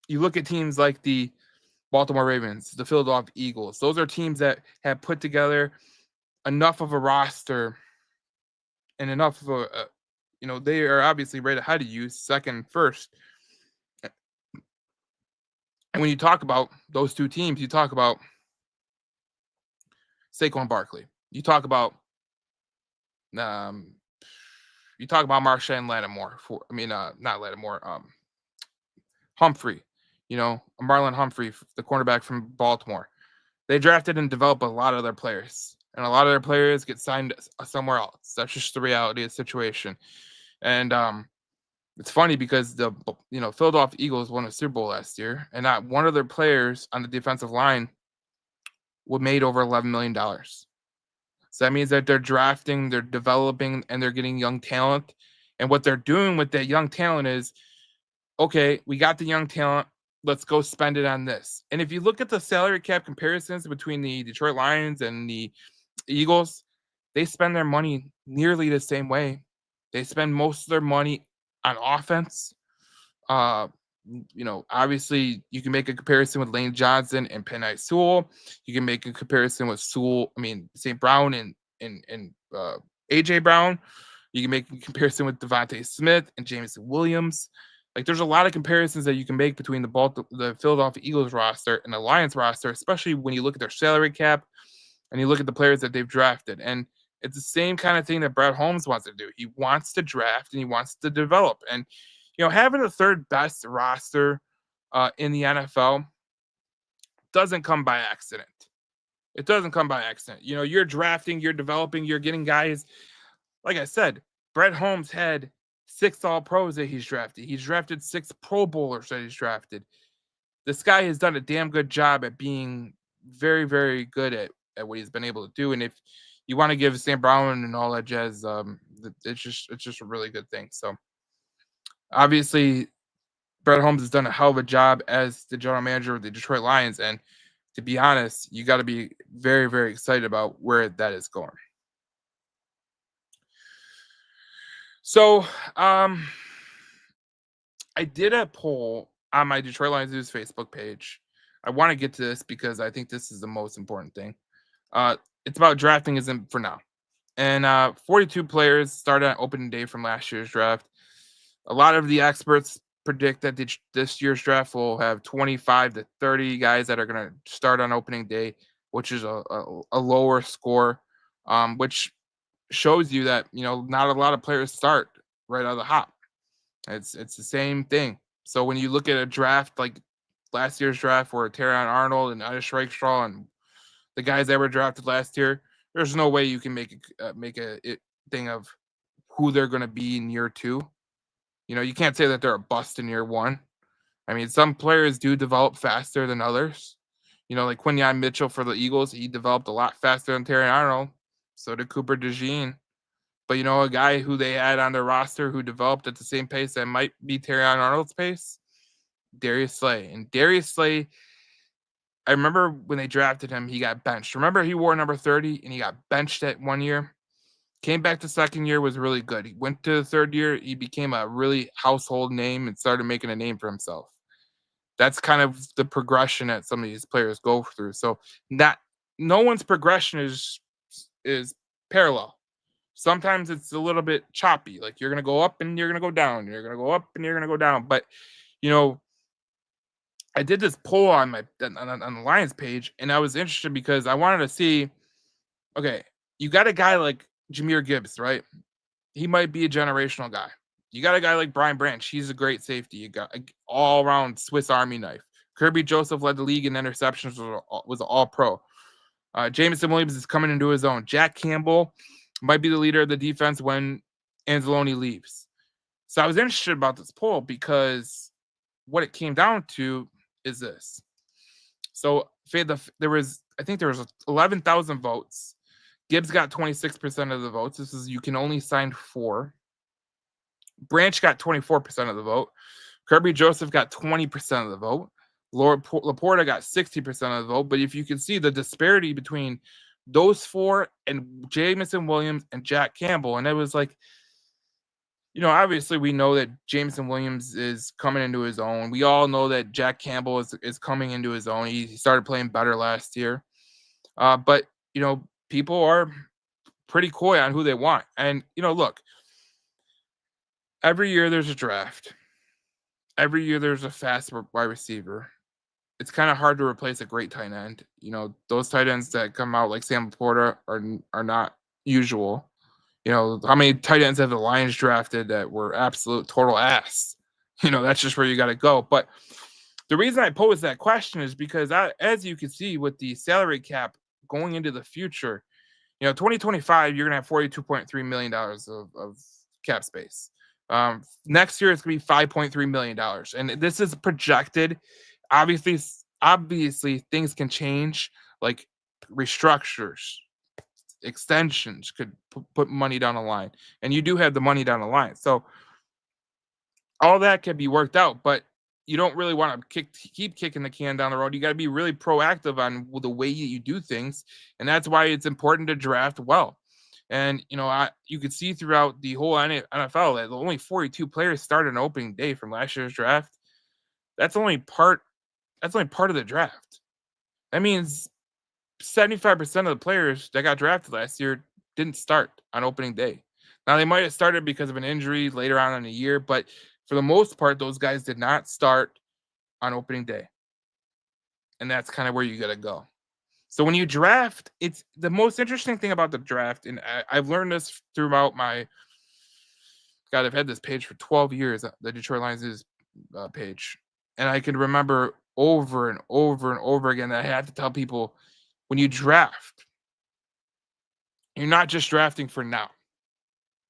you look at teams like the Baltimore Ravens, the Philadelphia Eagles. Those are teams that have put together enough of a roster and enough of they are obviously right ahead of you, second, first. And when you talk about those two teams, you talk about Saquon Barkley. You talk about Marshawn Lattimore. Not Lattimore. Humphrey. Marlon Humphrey, the cornerback from Baltimore. They drafted and developed a lot of their players, and a lot of their players get signed somewhere else. That's just the reality of the situation. And it's funny because the Philadelphia Eagles won a Super Bowl last year, and not one of their players on the defensive line made over $11 million. So that means that they're drafting, they're developing, and they're getting young talent. And what they're doing with that young talent is, okay, we got the young talent, let's go spend it on this. And if you look at the salary cap comparisons between the Detroit Lions and the Eagles, they spend their money nearly the same way. They spend most of their money on offense. Obviously you can make a comparison with Lane Johnson and Penei Sewell. You can make a comparison with St. Brown and AJ Brown. You can make a comparison with Devontae Smith and James Williams. Like, there's a lot of comparisons that you can make between the Philadelphia Eagles roster and the Lions roster, especially when you look at their salary cap and you look at the players that they've drafted. And it's the same kind of thing that Brett Holmes wants to do. He wants to draft and he wants to develop. And, having the third best roster in the NFL doesn't come by accident. It doesn't come by accident. You're drafting, you're developing, you're getting guys. Like I said, Brett Holmes had 6 All-Pros that he's drafted. He's drafted 6 Pro Bowlers that he's drafted. This guy has done a damn good job at being very, very good at what he's been able to do. And if you want to give St. Brown and all that jazz, it's just a really good thing. So obviously, Brett Holmes has done a hell of a job as the general manager of the Detroit Lions. And to be honest, you got to be very, very excited about where that is going. So I did a poll on my Detroit Lions News Facebook page. I want to get to this because I think this is the most important thing. It's about drafting isn't for now. And 42 players started on opening day from last year's draft. A lot of the experts predict that this year's draft will have 25 to 30 guys that are going to start on opening day, which is a lower score, which shows you that, not a lot of players start right out of the hop. It's the same thing. So when you look at a draft like last year's draft where Terrion Arnold and Ida Schreickstraw and the guys that were drafted last year, there's no way you can make a thing of who they're going to be in year 2. You can't say that they're a bust in year 1. I mean, some players do develop faster than others. Like Quinyon Mitchell for the Eagles, he developed a lot faster than Terry Arnold. So did Cooper DeJean. But a guy who they had on their roster who developed at the same pace that might be Terry Arnold's pace, Darius Slay. And Darius Slay, I remember when they drafted him, he got benched. Remember, he wore number 30 and he got benched at 1 year. Came back the second year, was really good. He went to the third year, he became a really household name and started making a name for himself. That's kind of the progression that some of these players go through. So no one's progression is parallel. Sometimes it's a little bit choppy. Like you're gonna go up and you're gonna go down. You're gonna go up and you're gonna go down. But I did this poll on the Lions page, and I was interested because I wanted to see. Okay, you got a guy like Jahmyr Gibbs, right? He might be a generational guy. You got a guy like Brian Branch. He's a great safety. You got an all-around Swiss Army knife. Kirby Joseph led the league in interceptions, was an all-pro. Jameson Williams is coming into his own. Jack Campbell might be the leader of the defense when Anzalone leaves. So I was interested about this poll because what it came down to is this. So there was 11,000 votes. Gibbs got 26% of the votes. This is you can only sign 4. Branch got 24% of the vote. Kirby Joseph got 20% of the vote. Laporta got 60% of the vote. But if you can see the disparity between those 4 and Jameson Williams and Jack Campbell, and it was like, obviously we know that Jameson Williams is coming into his own. We all know that Jack Campbell is coming into his own. He started playing better last year. But, people are pretty coy on who they want. And, look, every year there's a draft. Every year there's a fast wide receiver. It's kind of hard to replace a great tight end. Those tight ends that come out like Sam Laporta are not usual. How many tight ends have the Lions drafted that were absolute total ass? That's just where you got to go. But the reason I pose that question is because as you can see with the salary cap going into the future, 2025, you're going to have $42.3 million of cap space. Next year, it's going to be $5.3 million. And this is projected. Obviously, things can change, like restructures, extensions could put money down the line. And you do have the money down the line. So all that can be worked out. But you don't really want to keep kicking the can down the road. You got to be really proactive on the way you do things. And that's why it's important to draft well. And, you could see throughout the whole NFL that only 42 players started on opening day from last year's draft. That's only part of the draft. That means 75% of the players that got drafted last year didn't start on opening day. Now, they might have started because of an injury later on in the year, but for the most part, those guys did not start on opening day. And that's kind of where you got to go. So when you draft, it's the most interesting thing about the draft, and I've learned this throughout I've had this page for 12 years, the Detroit Lions page. And I can remember over and over and over again that I have to tell people, when you draft, you're not just drafting for now,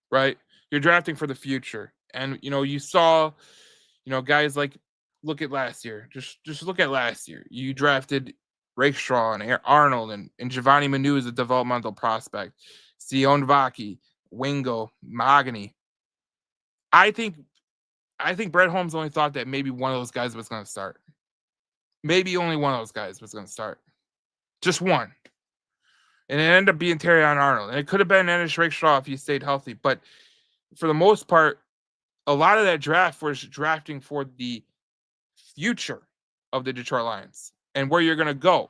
right? You're drafting for the future. And, you saw, guys like, look at last year. Just look at last year. You drafted Rakestraw and Arnold and Giovanni Manu is a developmental prospect. Sion Vaki, Wingo, Mahogany. I think Brett Holmes only thought that maybe one of those guys was going to start. Maybe only one of those guys was going to start. Just one. And it ended up being Terry Arnold. And it could have been Ennis Rakestraw if he stayed healthy. But for the most part, a lot of that draft was drafting for the future of the Detroit Lions and where you're going to go.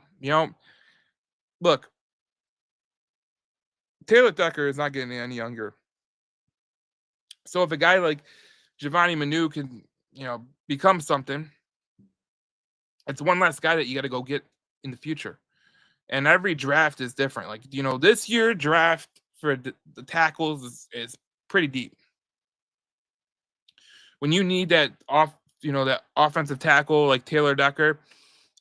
Look, Taylor Decker is not getting any younger. So if a guy like Giovanni Manu can, become something, it's one less guy that you got to go get in the future. And every draft is different. Like, this year draft for the tackles is pretty deep. When you need that that offensive tackle like Taylor Decker,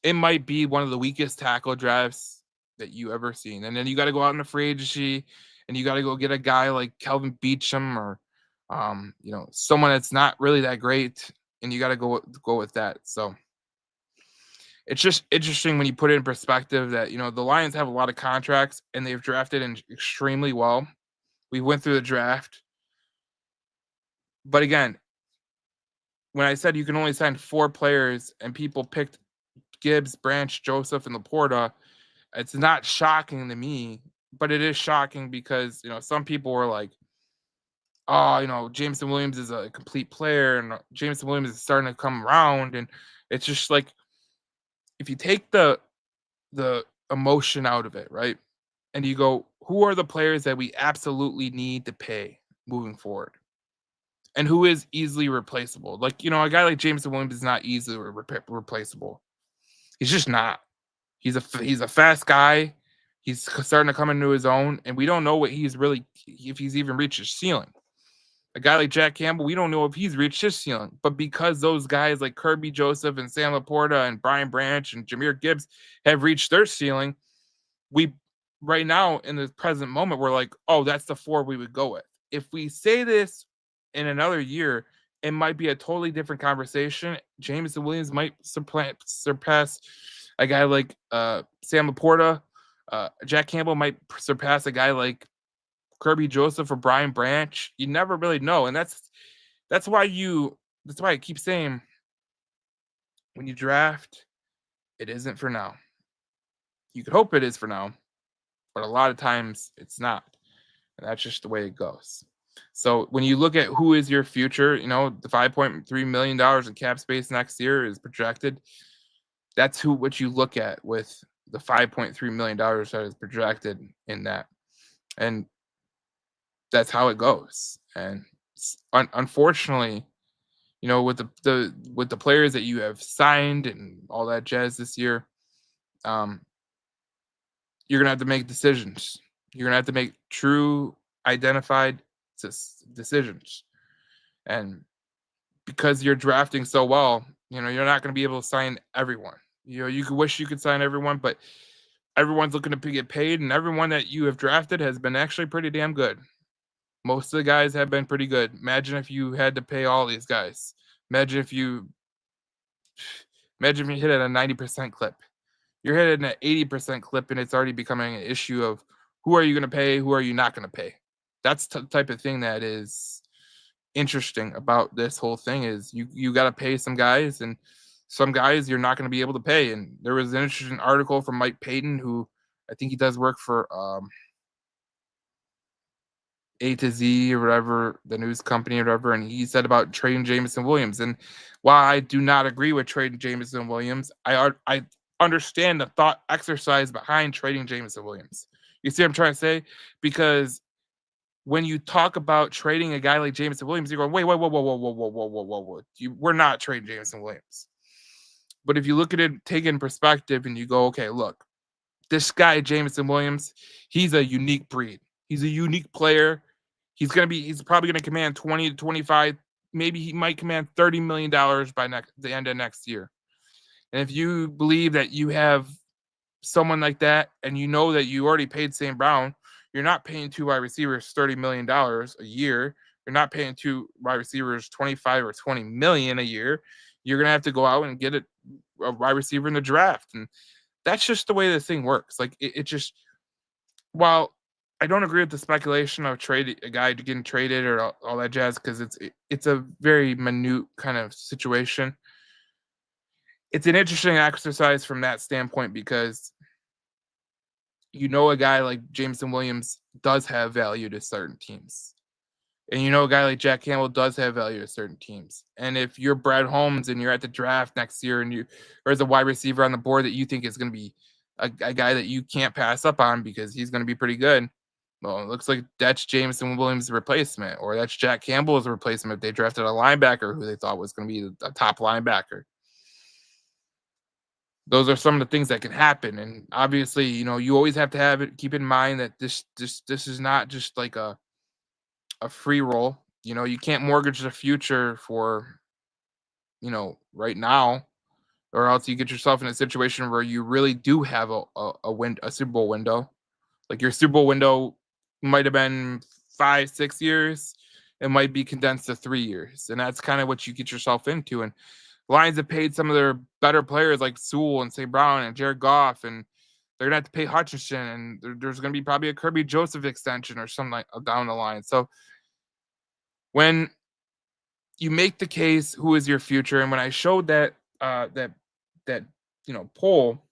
it might be one of the weakest tackle drafts that you ever seen. And then you got to go out in the free agency and you got to go get a guy like Kelvin Beachum or, someone that's not really that great. And you got to go with that. So it's just interesting when you put it in perspective that, the Lions have a lot of contracts and they've drafted in extremely well. We went through the draft. But again, when I said you can only sign 4 players and people picked Gibbs, Branch, Joseph, and Laporta, it's not shocking to me, but it is shocking because, some people were like, oh, Jameson Williams is a complete player and Jameson Williams is starting to come around. And it's just like, if you take the emotion out of it, right? And you go, who are the players that we absolutely need to pay moving forward? And who is easily replaceable? Like, a guy like Jameson Williams is not easily replaceable. He's just not. He's a fast guy. He's starting to come into his own, and we don't know if he's even reached his ceiling. A guy like Jack Campbell, we don't know if he's reached his ceiling. But because those guys like Kirby Joseph and Sam Laporta and Brian Branch and Jahmyr Gibbs have reached their ceiling, we right now in the present moment, we're like, oh, that's the 4 we would go with. If we say this in another year, it might be a totally different conversation. Jameson Williams might surpass a guy like Sam Laporta. Jack Campbell might surpass a guy like Kirby Joseph or Brian Branch. You never really know, and that's why I keep saying when you draft, it isn't for now. You could hope it is for now, but a lot of times it's not, and that's just the way it goes. So when you look at who is your future, the $5.3 million in cap space next year is projected. That's what you look at with the $5.3 million that is projected in that. And that's how it goes. And unfortunately, with the players that you have signed and all that jazz this year, you're gonna have to make decisions. You're gonna have to make true identified decisions. And because you're drafting so well, you're not going to be able to sign everyone. You could wish you could sign everyone, but everyone's looking to get paid, and everyone that you have drafted has been actually pretty damn good. Most of the guys have been pretty good. Imagine if you had to pay all these guys. Imagine if you hit at a 90% clip. You're hitting at an 80% clip, and it's already becoming an issue of who are you going to pay, who are you not going to pay. That's the type of thing that is interesting about this whole thing is you got to pay some guys, and some guys you're not going to be able to pay. And there was an interesting article from Mike Payton, who I think he does work for A to Z or whatever, the news company or whatever, and he said about trading Jameson Williams. And while I do not agree with trading Jameson Williams, I understand the thought exercise behind trading Jameson Williams. You see what I'm trying to say? Because when you talk about trading a guy like Jameson Williams, you're going, wait, whoa. We're not trading Jameson Williams. But if you look at it, take it in perspective, and you go, okay, look, this guy, Jameson Williams, he's a unique breed. He's a unique player. He's probably going to command 20 to 25, maybe he might command $30 million by the end of next year. And if you believe that you have someone like that, and you know that you already paid St. Brown, you're not paying 2 wide receivers $30 million a year. You're not paying 2 wide receivers 25 or 20 million a year. You're going to have to go out and get a wide receiver in the draft. And that's just the way this thing works. Like it just, while I don't agree with the speculation of a guy getting traded or all that jazz, because it's a very minute kind of situation. It's an interesting exercise from that standpoint because a guy like Jameson Williams does have value to certain teams. And a guy like Jack Campbell does have value to certain teams. And if you're Brad Holmes and you're at the draft next year and there's a wide receiver on the board that you think is going to be a guy that you can't pass up on because he's going to be pretty good, well, it looks like that's Jameson Williams' replacement, or that's Jack Campbell's replacement if they drafted a linebacker who they thought was going to be a top linebacker. Those are some of the things that can happen. And obviously, you always have to keep in mind that this is not just like a free roll. You can't mortgage the future for, right now, or else you get yourself in a situation where you really do have a Super Bowl window. Like your Super Bowl window might have been 5-6 years. It might be condensed to 3 years. And that's kind of what you get yourself into. And Lions have paid some of their better players like Sewell and St. Brown and Jared Goff, and they're gonna have to pay Hutchinson, and there's gonna be probably a Kirby Joseph extension or something like down the line. So when you make the case, who is your future, and when I showed that poll,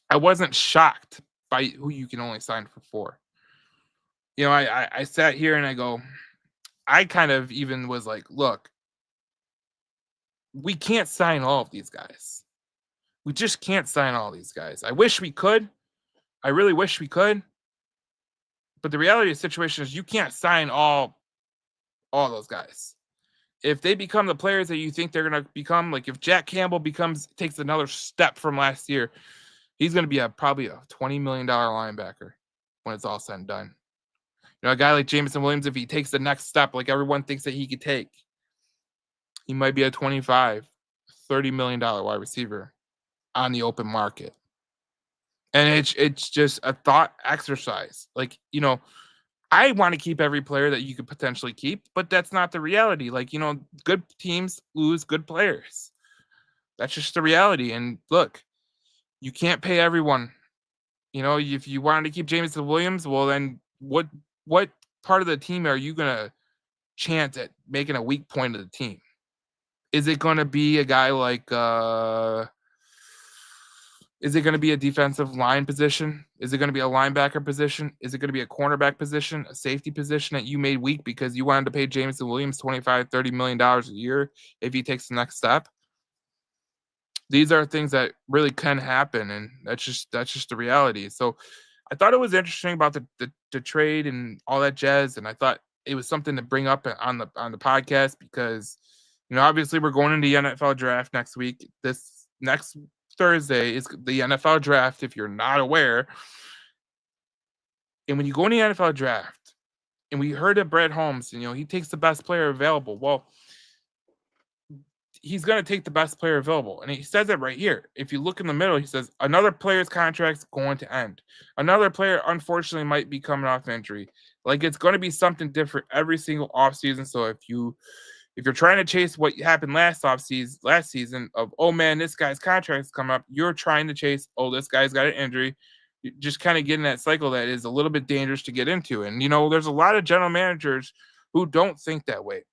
I wasn't shocked by who you can only sign for 4. I sat here and I go, I kind of even was like, look, we can't sign all of these guys. We just can't sign all these guys. I wish we could. I really wish we could. But the reality of the situation is you can't sign all those guys. If they become the players that you think they're going to become, like if Jack Campbell takes another step from last year, he's going to be probably a $20 million linebacker when it's all said and done. A guy like Jameson Williams, if he takes the next step, like everyone thinks that he could take, he might be a $25, $30 million wide receiver on the open market. And it's just a thought exercise. Like, I want to keep every player that you could potentially keep, but that's not the reality. Like, good teams lose good players. That's just the reality. And look, you can't pay everyone. If you wanted to keep Jameson Williams, well, then what part of the team are you going to chance at making a weak point of the team? Is it going to be a guy like, is it going to be a defensive line position? Is it going to be a linebacker position? Is it going to be a cornerback position, a safety position that you made weak because you wanted to pay Jameson Williams $25, $30 million a year if he takes the next step? These are things that really can happen, and that's just the reality. So I thought it was interesting about the trade and all that jazz, and I thought it was something to bring up on the podcast because obviously we're going into the NFL draft next week. This next Thursday is the NFL draft, if you're not aware. And when you go in the NFL draft, and we heard of Brett Holmes, he takes the best player available. Well, he's going to take the best player available. And he says it right here. If you look in the middle, he says, another player's contract's going to end. Another player, unfortunately, might be coming off injury. Like, it's going to be something different every single offseason. So if you're trying to chase what happened last season of, oh man, this guy's contract's come up, you're trying to chase, oh, this guy's got an injury. You're just kind of getting that cycle that is a little bit dangerous to get into. And, there's a lot of general managers who don't think that way.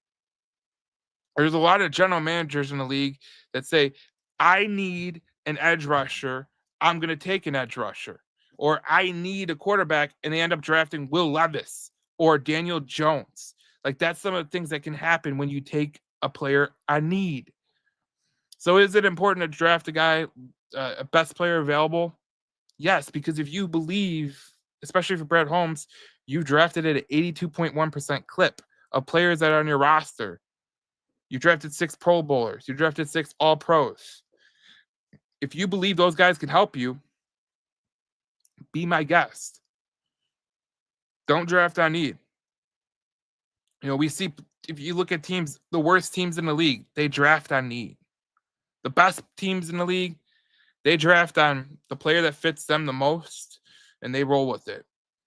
There's a lot of general managers in the league that say, I need an edge rusher. I'm going to take an edge rusher. Or I need a quarterback, and they end up drafting Will Levis or Daniel Jones. Like, that's some of the things that can happen when you take a player I need. So is it important to draft a guy, a best player available? Yes, because if you believe, especially for Brett Holmes, you drafted at an 82.1% clip of players that are on your roster. You drafted 6 Pro Bowlers. You drafted 6 All-Pros. If you believe those guys can help you, be my guest. Don't draft on need. We see, if you look at teams, the worst teams in the league, they draft on need. The best teams in the league, they draft on the player that fits them the most, and they roll with it.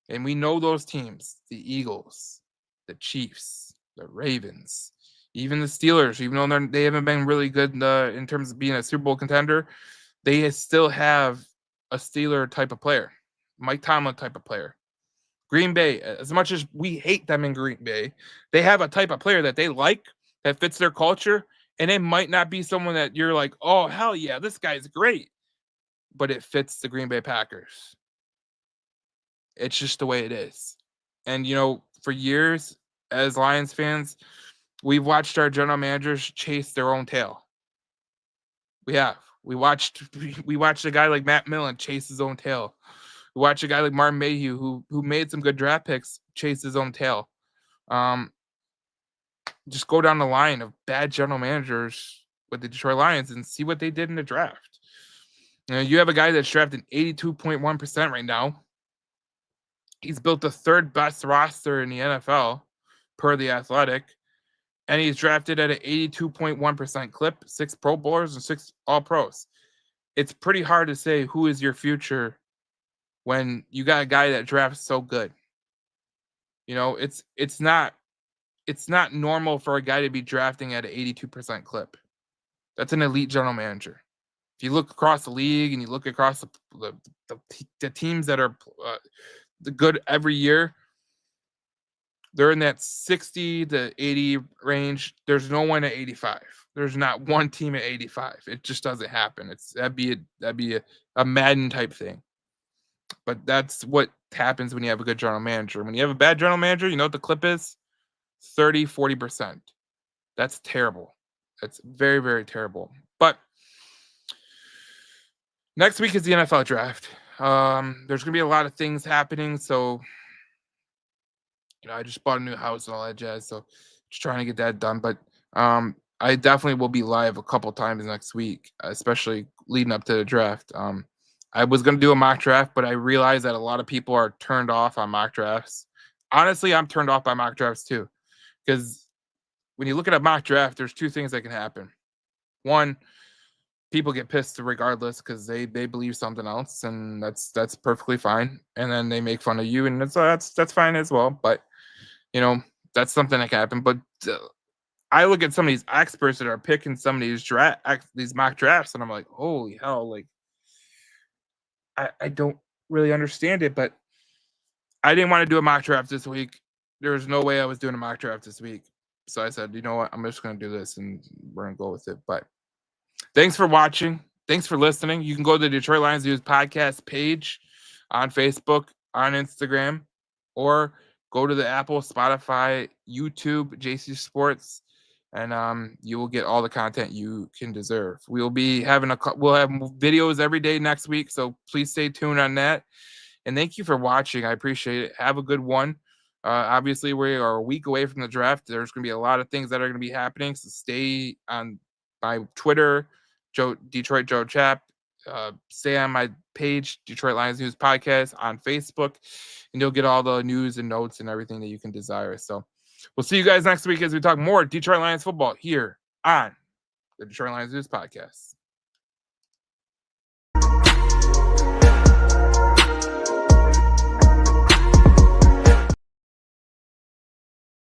And we know those teams, the Eagles, the Chiefs, the Ravens, even the Steelers, even though they haven't been really good in terms of being a Super Bowl contender, they still have a Steeler type of player, Mike Tomlin type of player. Green Bay, as much as we hate them in Green Bay, they have a type of player that they like, that fits their culture, and it might not be someone that you're like, oh, hell yeah, this guy's great, but it fits the Green Bay Packers. It's just the way it is. And, for years, as Lions fans, we've watched our general managers chase their own tail. We have. We watched a guy like Matt Millen chase his own tail. We watched a guy like Martin Mayhew, who made some good draft picks, chase his own tail. Just go down the line of bad general managers with the Detroit Lions and see what they did in the draft. You have a guy that's drafted 82.1% right now. He's built the 3rd best roster in the NFL per The Athletic. And he's drafted at an 82.1% clip, 6 Pro Bowlers and 6 All-Pros. It's pretty hard to say who is your future when you got a guy that drafts so good. It's not normal for a guy to be drafting at an 82% clip. That's an elite general manager. If you look across the league and you look across the teams that are the good every year, they're in that 60 to 80 range. There's no one at 85. There's not one team at 85. It just doesn't happen. That'd be a Madden type thing. But that's what happens when you have a good general manager. When you have a bad general manager, you know what the clip is? 30, 40%. That's terrible. That's very, very terrible. But next week is the NFL draft. There's going to be a lot of things happening. So, I just bought a new house and all that jazz. So, just trying to get that done. But I definitely will be live a couple times next week, especially leading up to the draft. I was going to do a mock draft, but I realized that a lot of people are turned off on mock drafts. Honestly, I'm turned off by mock drafts too. Because when you look at a mock draft, there's two things that can happen. One, people get pissed regardless because they believe something else, and that's perfectly fine. And then they make fun of you, and that's fine as well. But that's something that can happen. But I look at some of these experts that are picking some of these mock drafts, and I'm like, holy hell! Like, I don't really understand it, but I didn't want to do a mock draft this week. There was no way I was doing a mock draft this week. So I said, you know what? I'm just going to do this, and we're going to go with it. But thanks for watching. Thanks for listening. You can go to the Detroit Lions News podcast page on Facebook, on Instagram, or go to the Apple, Spotify, YouTube, JC Sports, and you will get all the content you can deserve. We'll have videos every day next week, so please stay tuned on that. And thank you for watching. I appreciate it. Have a good one. Obviously, we are a week away from the draft. There's going to be a lot of things that are going to be happening, so stay on my Twitter, Detroit Joe Chap. Stay on my page, Detroit Lions News Podcast, on Facebook, and you'll get all the news and notes and everything that you can desire. So we'll see you guys next week as we talk more Detroit Lions football here on the Detroit Lions News Podcast.